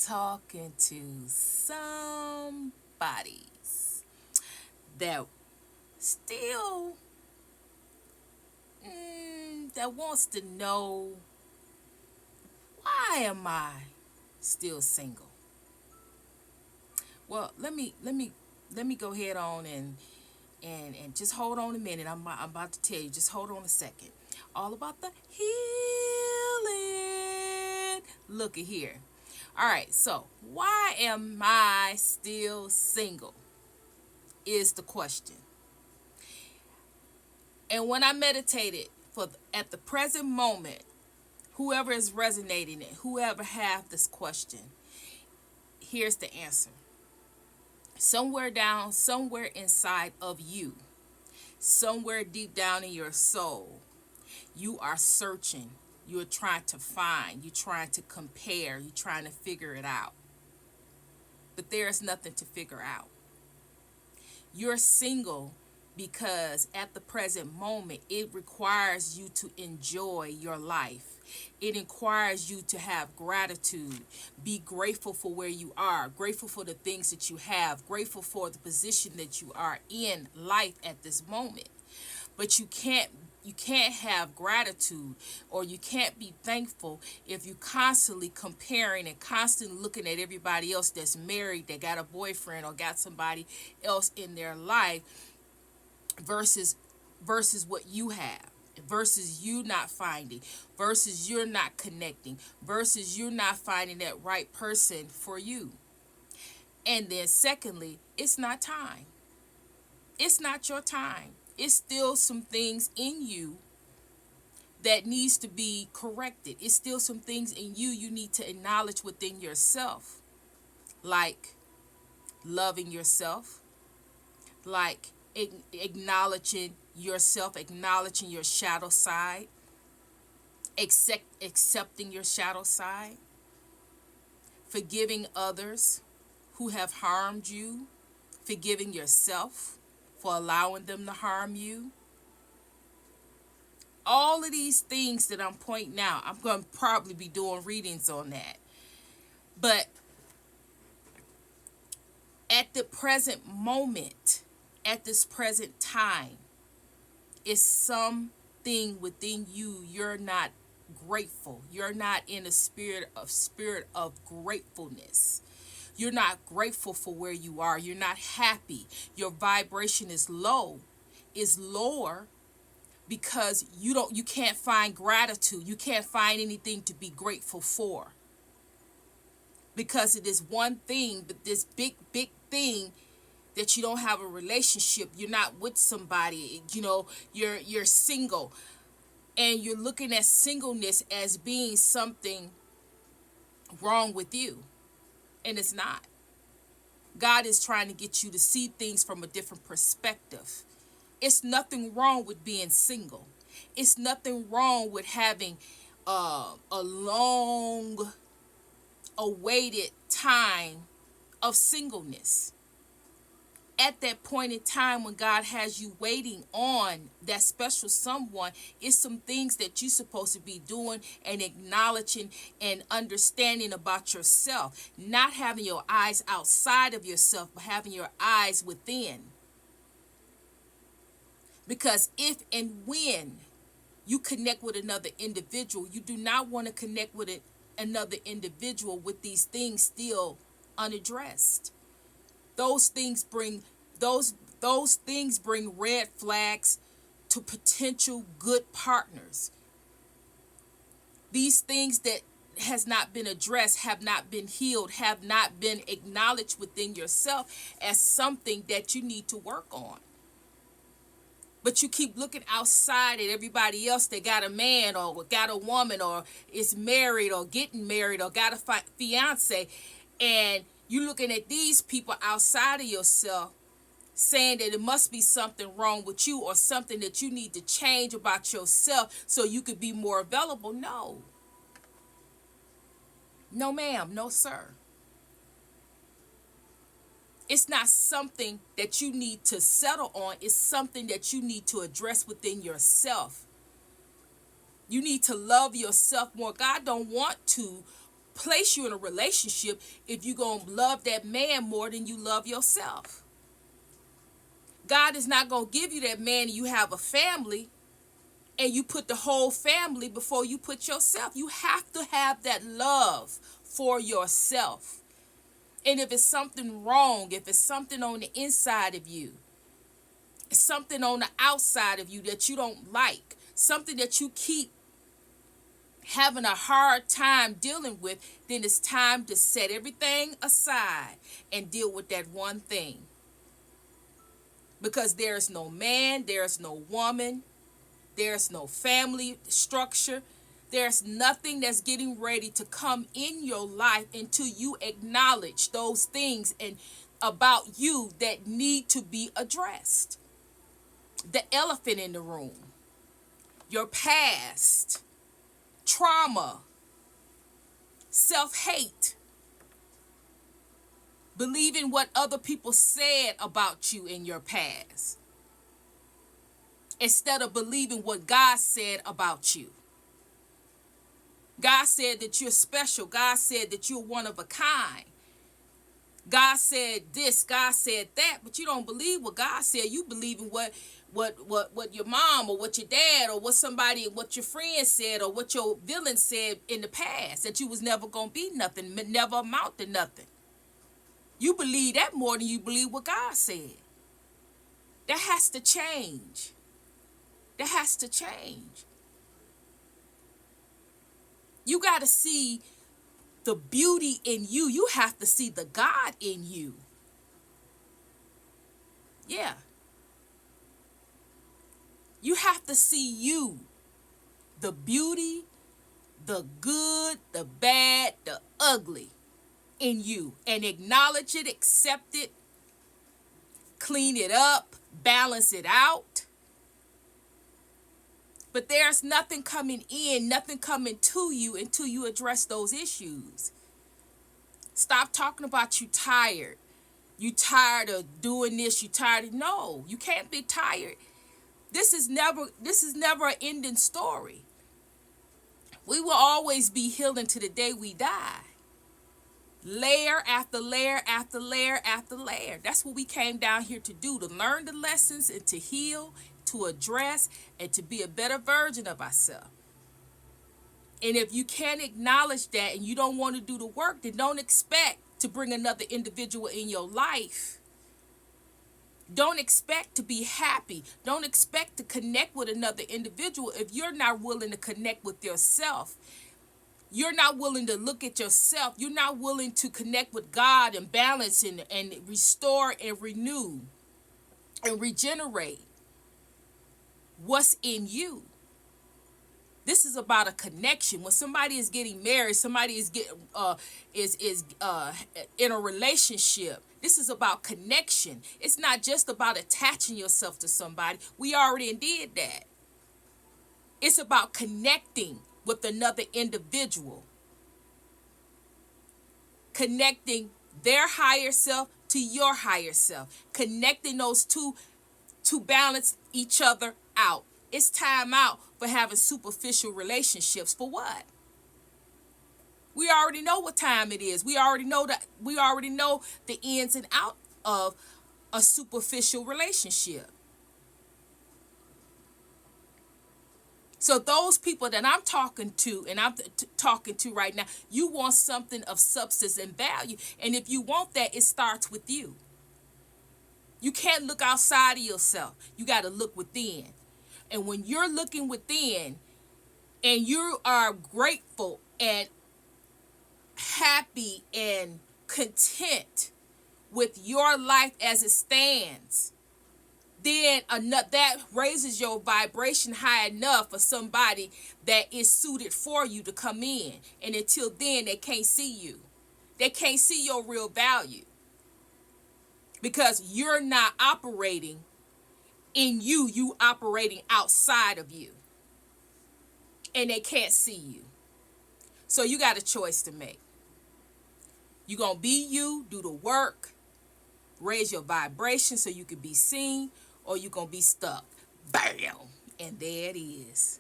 talking to somebodies that still that wants to know, why am I still single? Well, let me go ahead on and just hold on a minute. I'm about to tell you. Just hold on a second. All about the healing. Look at here. All right. So why am I still single? Is the question. And when I meditated at the present moment, whoever is resonating it, whoever have this question, here's the answer. Somewhere inside of you, somewhere deep down in your soul, you are searching. You're trying to find. You're trying to compare. You're trying to figure it out. But there's nothing to figure out. You're single because at the present moment, it requires you to enjoy your life. It requires you to have gratitude. Be grateful for where you are, grateful for the things that you have, grateful for the position that you are in life at this moment. But you can't have gratitude, or you can't be thankful if you constantly comparing and constantly looking at everybody else that's married, that got a boyfriend or got somebody else in their life, versus what you have, versus you not finding, versus you're not connecting, versus you're not finding that right person for you. And then secondly, it's not time. It's not your time. It's still some things in you that needs to be corrected. It's still some things in you need to acknowledge within yourself, like loving yourself, like acknowledging yourself, acknowledging your shadow side, accepting your shadow side, forgiving others who have harmed you, forgiving yourself for allowing them to harm you. All of these things that I'm pointing out, I'm going to probably be doing readings on that. But at the present moment, at this present time, is something within you you're not grateful. You're not in a spirit of gratefulness. You're not grateful for where you are. You're not happy. Your vibration is low, is lower, because you can't find gratitude. You can't find anything to be grateful for. Because it is one thing, but this big thing, that you don't have a relationship, you're not with somebody, you're single, and you're looking at singleness as being something wrong with you, and it's not. God is trying to get you to see things from a different perspective. It's nothing wrong with being single. It's nothing wrong with having a long awaited time of singleness. At that point in time when God has you waiting on that special someone, it's some things that you're supposed to be doing and acknowledging and understanding about yourself. Not having your eyes outside of yourself, but having your eyes within. Because if and when you connect with another individual, you do not want to connect with another individual with these things still unaddressed. Those things bring those things bring red flags to potential good partners. These things that has not been addressed, have not been healed, have not been acknowledged within yourself as something that you need to work on. But you keep looking outside at everybody else that got a man or got a woman or is married or getting married or got a fiance, and you looking at these people outside of yourself, saying that it must be something wrong with you or something that you need to change about yourself so you could be more available. No. No, ma'am. No, sir. It's not something that you need to settle on. It's something that you need to address within yourself. You need to love yourself more. God don't want to place you in a relationship if you're going to love that man more than you love yourself. God is not going to give you that man and you have a family and you put the whole family before you put yourself. You have to have that love for yourself. And if it's something wrong, if it's something on the inside of you, something on the outside of you that you don't like, something that you keep having a hard time dealing with, then it's time to set everything aside and deal with that one thing. Because there's no man, there's no woman, there's no family structure, there's nothing that's getting ready to come in your life until you acknowledge those things and about you that need to be addressed. The elephant in the room, your past, trauma, self-hate, believing what other people said about you in your past instead of believing what God said about you. God said that you're special. God said that you're one of a kind. God said this, God said that, but you don't believe what God said. You believe in what your mom or what your dad or what your friend said or what your villain said in the past, that you was never going to be nothing, never amount to nothing. You believe that more than you believe what God said. That has to change. That has to change. You got to see the beauty in you. You have to see the God in you. Yeah. You have to see you. The beauty, the good, the bad, the ugly in you. And acknowledge it, accept it, clean it up, balance it out. But there's nothing coming in, nothing coming to you until you address those issues. Stop talking about you tired. You tired of doing this, you tired of... No, you can't be tired. This is never an ending story. We will always be healing to the day we die. Layer after layer after layer after layer. That's what we came down here to do, to learn the lessons and to heal, to address, and to be a better version of ourselves. And if you can't acknowledge that and you don't want to do the work, then don't expect to bring another individual in your life. Don't expect to be happy. Don't expect to connect with another individual if you're not willing to connect with yourself. You're not willing to look at yourself. You're not willing to connect with God and balance and restore and renew and regenerate what's in you. This is about a connection. When somebody is getting married, somebody is in a relationship. This is about connection. It's not just about attaching yourself to somebody. We already did that. It's about connecting with another individual. Connecting their higher self to your higher self. Connecting those two to balance each other out. It's time out for having superficial relationships. For what? We already know what time it is. We already know the ins and outs of a superficial relationship. So those people that I'm talking to and I'm talking to right now, you want something of substance and value. And if you want that, it starts with you. You can't look outside of yourself. You got to look within. And when you're looking within and you are grateful and happy and content with your life as it stands, then that raises your vibration high enough for somebody that is suited for you to come in. And until then, they can't see you. They can't see your real value because you're not operating in you. You operating outside of you, and they can't see you. So you got a choice to make. You're going to be you, do the work, raise your vibration so you can be seen, or you're going to be stuck. Bam! And there it is.